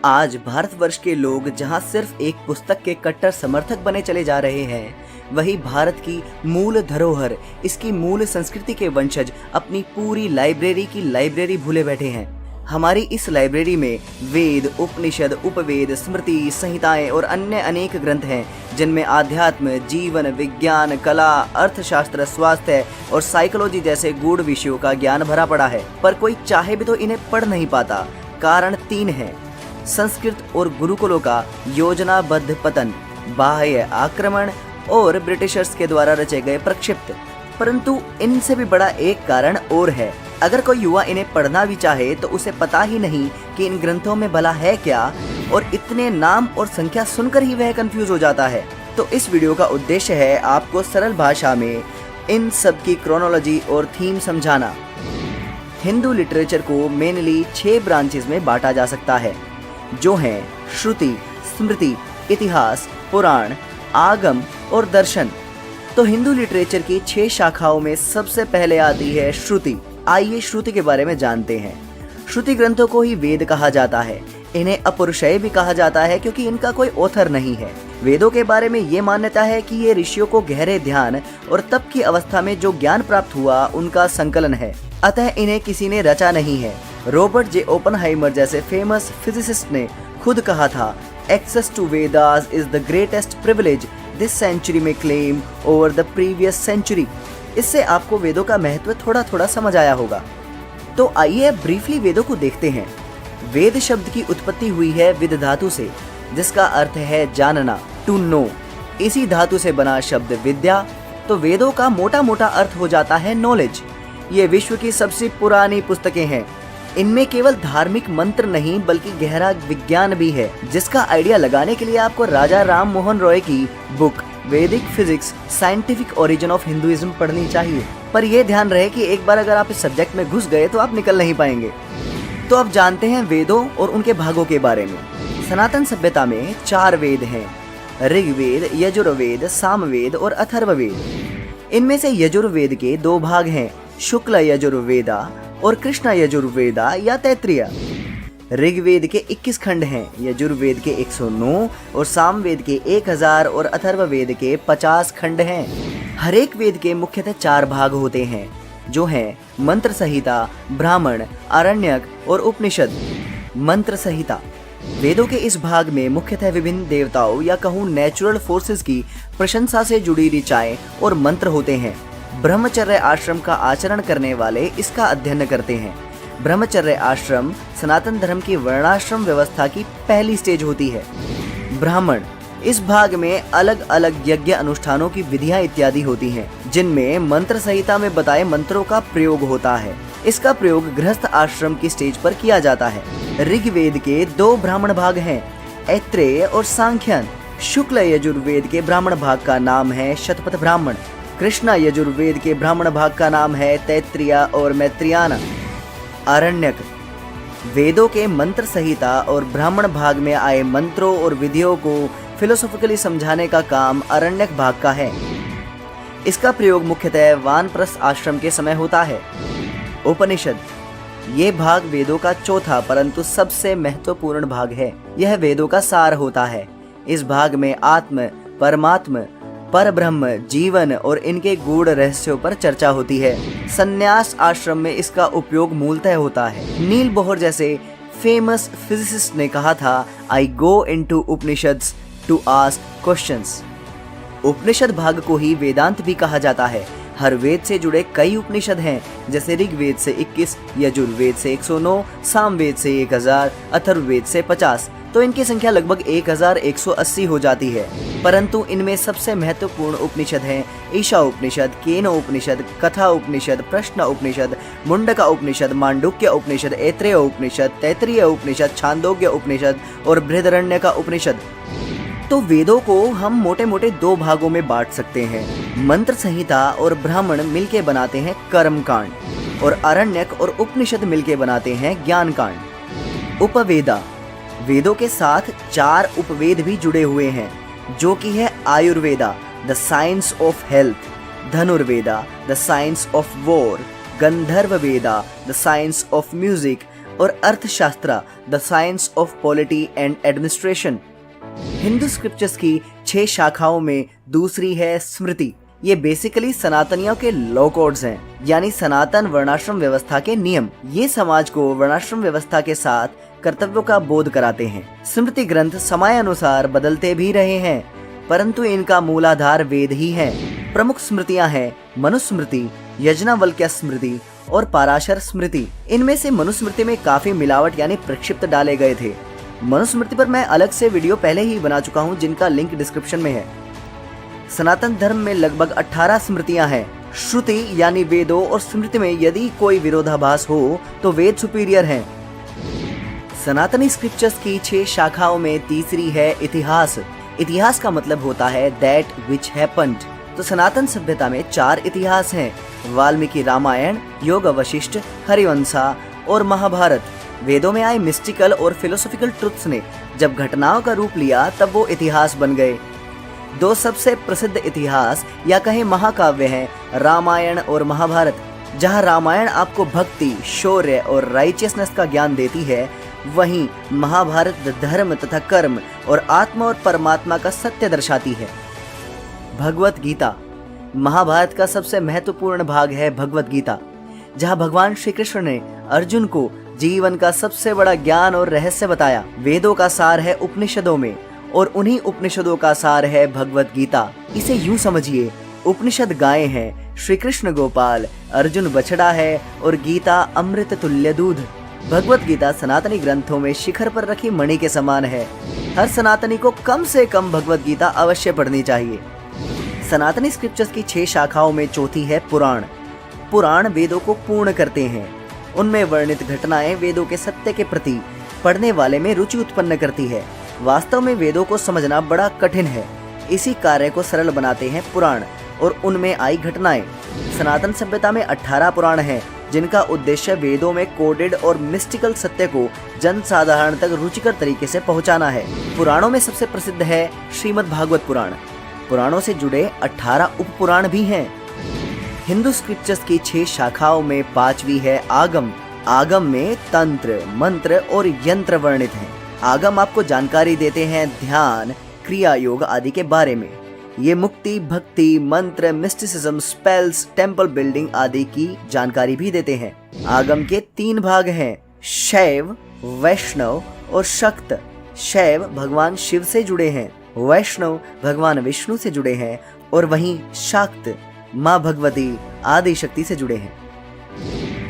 आज भारतवर्ष के लोग जहां सिर्फ एक पुस्तक के कट्टर समर्थक बने चले जा रहे हैं, वही भारत की मूल धरोहर, इसकी मूल संस्कृति के वंशज अपनी पूरी लाइब्रेरी की लाइब्रेरी भूले बैठे हैं। हमारी इस लाइब्रेरी में वेद, उपनिषद, उपवेद, स्मृति, संहिताएं और अन्य अनेक ग्रंथ हैं, जिनमें आध्यात्म, जीवन, विज्ञान, कला, अर्थशास्त्र, स्वास्थ्य और साइकोलॉजी जैसे गूढ़ विषयों का ज्ञान भरा पड़ा है। पर कोई चाहे भी तो इन्हें पढ़ नहीं पाता। कारण 3 हैं: संस्कृत और गुरुकुलों का योजनाबद्ध पतन, बाह्य आक्रमण और ब्रिटिशर्स के द्वारा रचे गए प्रक्षिप्त। परंतु इनसे भी बड़ा एक कारण और है। अगर कोई युवा इन्हें पढ़ना भी चाहे तो उसे पता ही नहीं कि इन ग्रंथों में भला है क्या, और इतने नाम और संख्या सुनकर ही वह कंफ्यूज हो जाता है। तो इस वीडियो का उद्देश्य है आपको सरल भाषा में इन सब की क्रोनोलॉजी और थीम समझाना। हिंदू लिटरेचर को मेनली 6 ब्रांचेस में बांटा जा सकता है, जो हैं श्रुति, स्मृति, इतिहास, पुराण, आगम और दर्शन। तो हिंदू लिटरेचर की 6 शाखाओं में सबसे पहले आती है श्रुति। आइए श्रुति के बारे में जानते हैं। श्रुति ग्रंथों को ही वेद कहा जाता है। इन्हें अपौरुषेय भी कहा जाता है क्योंकि इनका कोई ऑथर नहीं है। वेदों के बारे में ये मान्यता है कि ये ऋषियों को गहरे ध्यान और तप की अवस्था में जो ज्ञान प्राप्त हुआ उनका संकलन है, अतः इन्हें किसी ने रचा नहीं है। रॉबर्ट जे ओपनहाइमर जैसे फेमस फिजिसिस्ट ने खुद कहा था, access to Vedas is the greatest privilege this century में claim over the previous century. इससे आपको वेदों का महत्व थोड़ा थोड़ा समझ आया होगा। तो आइए अब ब्रीफली वेदों को देखते हैं। वेद शब्द की उत्पत्ति हुई है विद धातु से, जिसका अर्थ है जानना, टू नो। इसी धातु से बना शब्द विद्या, तो वेदों का मोटा मोटा अर्थ हो जाता है नॉलेज। ये विश्व की सबसे पुरानी पुस्तकें हैं। इनमें केवल धार्मिक मंत्र नहीं बल्कि गहरा विज्ञान भी है, जिसका आइडिया लगाने के लिए आपको राजा राम मोहन रॉय की बुक वैदिक physics scientific origin of Hinduism पढ़नी चाहिए। पर यह ध्यान रहे कि एक बार अगर आप इस सब्जेक्ट में घुस गए तो आप निकल नहीं पाएंगे। तो अब जानते हैं वेदों और उनके भागों के बारे में। सनातन सभ्यता में 4 वेद हैं: ऋग्वेद, यजुर्वेद, सामवेद और अथर्ववेद। इनमें से यजुर्वेद के 2 भाग हैं, शुक्ल यजुर्वेदा और कृष्ण यजुर्वेदा या तैत्तिरीय। ऋग्वेद के 21 खंड हैं, यजुर्वेद के 109 और सामवेद के 1000 और अथर्ववेद के 50 खंड हैं। हर एक वेद के मुख्यतः 4 भाग होते हैं, जो हैं मंत्र संहिता, ब्राह्मण, आरण्यक और उपनिषद। मंत्र संहिता वेदों के इस भाग में मुख्यतः विभिन्न देवताओं या कहूँ नेचुरल फोर्सेस की प्रशंसा से जुड़ी ऋचाएं और मंत्र होते हैं। ब्रह्मचर्य आश्रम का आचरण करने वाले इसका अध्ययन करते हैं। ब्रह्मचर्य आश्रम सनातन धर्म की वर्णाश्रम व्यवस्था की पहली स्टेज होती है। ब्राह्मण इस भाग में अलग अलग यज्ञ अनुष्ठानों की विधियां इत्यादि होती हैं, जिनमें मंत्र संहिता में बताए मंत्रों का प्रयोग होता है। इसका प्रयोग गृहस्थ आश्रम की स्टेज पर किया जाता है। ऋग्वेद के 2 ब्राह्मण भाग हैं, ऐत्रेय और सांख्यन। शुक्ल यजुर्वेद के ब्राह्मण भाग का नाम है शतपथ ब्राह्मण। कृष्ण यजुर्वेद के ब्राह्मण भाग का नाम है तैत्तिरीय और मैत्रेयन। आरण्यक वेदों के मंत्र संहिता और ब्राह्मण भाग में आए मंत्रों और विधियों को फिलोसॉफिकली समझाने का काम आरण्यक भाग का है। इसका प्रयोग मुख्यतः वानप्रस्थ आश्रम के समय होता है। उपनिषद ये भाग वेदों का चौथा परंतु सबसे महत्वपूर्ण भाग है। यह वेदों का सार होता है। इस भाग में आत्म, परमात्मा, परब्रह्म, जीवन और इनके गूढ़ रहस्यों पर चर्चा होती है। संन्यास आश्रम में इसका उपयोग मूलतः होता है। नील बोहर जैसे फेमस फिजिसिस्ट ने कहा था, I go into Upanishads to ask questions. Upanishad भाग को ही वेदांत भी कहा जाता है। हर वेद से जुड़े कई उपनिषद हैं, जैसे ऋग्वेद से 21, यजुर्वेद से 109, सामवेद से 1000, अथर्ववेद से 50। तो इनकी संख्या लगभग 1180 हो जाती है। परंतु इनमें सबसे महत्वपूर्ण उपनिषद हैं ईशा उपनिषद, केन उपनिषद, कथा उपनिषद, प्रश्न उपनिषद, मुंडका उपनिषद, मांडुक्य उपनिषद, ऐत्रेय उपनिषद, तैत्तिरीय उपनिषद, छांदोग्य उपनिषद और बृहदारण्यक उपनिषद। तो वेदों को हम मोटे मोटे 2 भागों में बांट सकते हैं। मंत्र संहिता और ब्राह्मण मिलके बनाते हैं कर्म कांड, और आरण्यक और उपनिषद मिलके बनाते हैं ज्ञान कांड। उपवेदा वेदों के साथ 4 उपवेद भी जुड़े हुए हैं, जो कि है Ayurveda, the science of health, Dhanurveda, the science of war, Gandharva Veda, the science of music, और Arthashastra the science of polity and administration. Hindu scriptures की 6 शाखाओं में दूसरी है स्मृति। ये बेसिकली सनातनियों के लॉ कोड्स हैं, यानी सनातन वर्णाश्रम व्यवस्था के नियम। ये समाज को वर्णाश्रम व्यवस्था के साथ कर्तव्यों का बोध कराते हैं। स्मृति ग्रंथ समय अनुसार बदलते भी रहे हैं, परंतु इनका मूलाधार वेद ही है। प्रमुख स्मृतियां हैं मनुस्मृति, यज्ञवल्क्य स्मृति और पाराशर स्मृति। इनमें से मनुस्मृति में काफी मिलावट यानी प्रक्षिप्त डाले गए थे। मनुस्मृति पर मैं अलग से वीडियो पहले ही बना चुका हूं, जिनका लिंक डिस्क्रिप्शन में है। सनातन धर्म में लगभग 18 स्मृतियां हैं। श्रुति यानी वेदों और स्मृति में यदि कोई विरोधाभास हो तो वेद सुपीरियर हैं। सनातनी स्क्रिप्चर्स की 6 शाखाओं में तीसरी है इतिहास। इतिहास का मतलब होता है दैट विच हैपेंड। तो सनातन सभ्यता में 4 इतिहास हैं, वाल्मीकि रामायण, योग वशिष्ठ, हरिवंशा और महाभारत। वेदों में आए मिस्टिकल और फिलोसॉफिकल ट्रुथ्स ने जब घटनाओं का रूप लिया तब वो इतिहास बन गए। 2 सबसे प्रसिद्ध इतिहास या कहें महाकाव्य हैं रामायण और महाभारत। जहां रामायण आपको भक्ति, शौर्य और राइचियसनेस का ज्ञान देती है, वहीं महाभारत धर्म तथा कर्म और आत्मा और परमात्मा का सत्य दर्शाती है। भगवत गीता। महाभारत का सबसे महत्वपूर्ण भाग है भगवत गीता, जहां भगवान श्री कृष्ण ने अर्जुन को जीवन का सबसे बड़ा ज्ञान और रहस्य बताया। वेदों का सार है उपनिषदों में और उन्हीं उपनिषदों का सार है भगवत गीता। इसे यूं समझिए, उपनिषद गाय हैं, श्री कृष्ण गोपाल, अर्जुन बछड़ा है और गीता अमृत तुल्य दूध। भगवत गीता सनातनी ग्रंथों में शिखर पर रखी मणि के समान है। हर सनातनी को कम से कम भगवत गीता अवश्य पढ़नी चाहिए। सनातनी स्क्रिप्चर्स की 6 शाखाओं में चौथी है पुराण। पुराण वेदों को पूर्ण करते हैं। उनमें वर्णित घटनाएं वेदों के सत्य के प्रति पढ़ने वाले में रुचि उत्पन्न करती है। वास्तव में वेदों को समझना बड़ा कठिन है, इसी कार्य को सरल बनाते हैं पुराण और उनमें आई घटनाएं। सनातन सभ्यता में 18 पुराण हैं, जिनका उद्देश्य वेदों में कोडेड और मिस्टिकल सत्य को जन साधारण तक रुचिकर तरीके से पहुंचाना है। पुराणों में सबसे प्रसिद्ध है श्रीमद् भागवत पुराण। पुराणों से जुड़े 18 उप पुराण भी हैं। हिंदू स्क्रिप्चर्स की 6 शाखाओं में 5वीं है आगम। आगम में तंत्र, मंत्र और यंत्र वर्णित हैं। आगम आपको जानकारी देते हैं ध्यान, क्रिया योग आदि के बारे में। ये मुक्ति, भक्ति, मंत्र, मिस्टिसिज्म, स्पेल्स, टेम्पल बिल्डिंग आदि की जानकारी भी देते हैं। आगम के 3 भाग हैं, शैव, वैष्णव और शक्त। शैव भगवान शिव से जुड़े हैं, वैष्णव भगवान विष्णु से जुड़े हैं और वहीं शाक्त माँ भगवती आदि शक्ति से जुड़े हैं।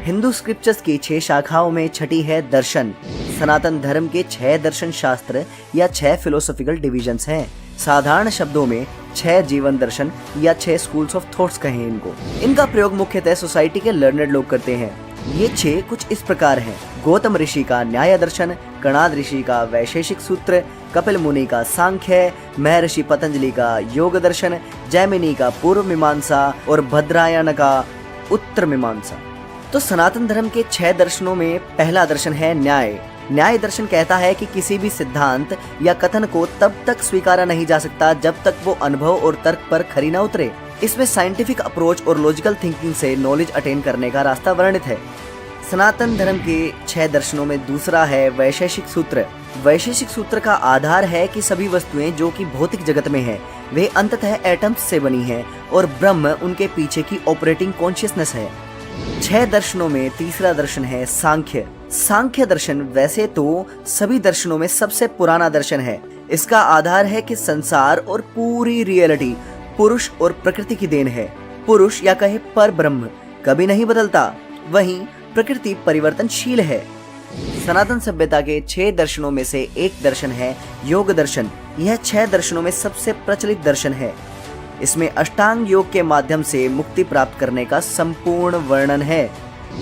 हिंदू स्क्रिप्चर्स की 6 शाखाओं में छठी है दर्शन। सनातन धर्म के 6 दर्शन शास्त्र या 6 फिलोसॉफिकल डिविजन्स हैं। साधारण शब्दों में 6 जीवन दर्शन या 6 स्कूल्स ऑफ थॉट्स कहें इनको। इनका प्रयोग मुख्यतः सोसाइटी के लर्नेड लोग करते हैं। ये 6 कुछ इस प्रकार हैं: गौतम ऋषि का न्याय दर्शन, कणाद ऋषि का वैशेषिक सूत्र, कपिल मुनि का सांख्य, महर्षि पतंजलि का योग दर्शन, जैमिनी का पूर्व मीमांसा और भद्रायण का उत्तर मीमांसा। तो सनातन धर्म के 6 दर्शनों में पहला दर्शन है न्याय। न्याय दर्शन कहता है कि किसी भी सिद्धांत या कथन को तब तक स्वीकारा नहीं जा सकता जब तक वो अनुभव और तर्क पर खरी न उतरे। इसमें साइंटिफिक अप्रोच और लॉजिकल थिंकिंग से नॉलेज अटेन करने का रास्ता वर्णित है। सनातन धर्म के 6 दर्शनों में दूसरा है वैशेषिक सूत्र। वैशेषिक सूत्र का आधार है कि सभी वस्तुएं जो कि भौतिक जगत में है, वे अंततः एटम्स से बनी हैं और ब्रह्म उनके पीछे की ऑपरेटिंग कॉन्शियसनेस है। 6 दर्शनों में तीसरा दर्शन है सांख्य। सांख्य दर्शन वैसे तो सभी दर्शनों में सबसे पुराना दर्शन है। इसका आधार है कि संसार और पूरी रियलिटी पुरुष और प्रकृति की देन है। पुरुष या कहे पर ब्रह्म कभी नहीं बदलता, वहीं प्रकृति परिवर्तनशील है। सनातन सभ्यता के 6 दर्शनों में से एक दर्शन है योग दर्शन। यह 6 दर्शनों में सबसे प्रचलित दर्शन है। इसमें अष्टांग योग के माध्यम से मुक्ति प्राप्त करने का संपूर्ण वर्णन है।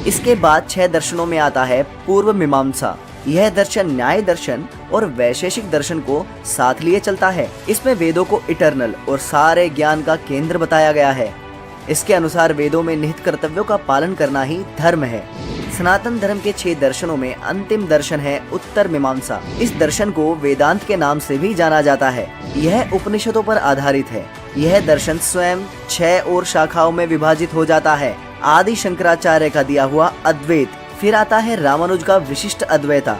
इसके बाद 6 दर्शनों में आता है पूर्व मीमांसा। यह दर्शन न्याय दर्शन और वैशेषिक दर्शन को साथ लिए चलता है। इसमें वेदों को इटर्नल और सारे ज्ञान का केंद्र बताया गया है। इसके अनुसार वेदों में निहित कर्तव्यों का पालन करना ही धर्म है। सनातन धर्म के 6 दर्शनों में अंतिम दर्शन है उत्तर मीमांसा। इस दर्शन को वेदांत के नाम से भी जाना जाता है। यह उपनिषदों पर आधारित है। यह दर्शन स्वयं 6 और शाखाओं में विभाजित हो जाता है। आदि शंकराचार्य का दिया हुआ अद्वैत, फिर आता है रामानुज का विशिष्ट अद्वैता,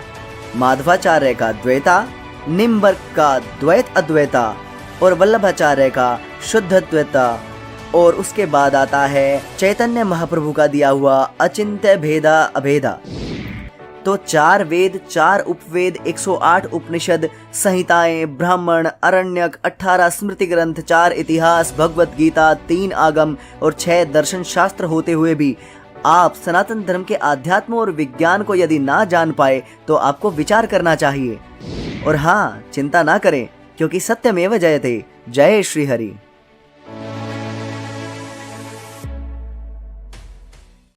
माधवाचार्य का द्वैता, निम्बर्क का द्वैत अद्वैता और वल्लभाचार्य का शुद्ध अद्वैता। और उसके बाद आता है चैतन्य महाप्रभु का दिया हुआ अचिंत्य भेदा अभेदा। तो 4 वेद, 4 उपवेद, 108 उपनिषद, संहिताएं, ब्राह्मण, अरण्यक, 18 स्मृति ग्रंथ, 4 इतिहास, भगवत गीता, 3 आगम और 6 दर्शन शास्त्र होते हुए भी आप सनातन धर्म के आध्यात्म और विज्ञान को यदि ना जान पाए तो आपको विचार करना चाहिए। और हाँ, चिंता ना करें, क्योंकि सत्यमेव जयते। जय श्री हरि।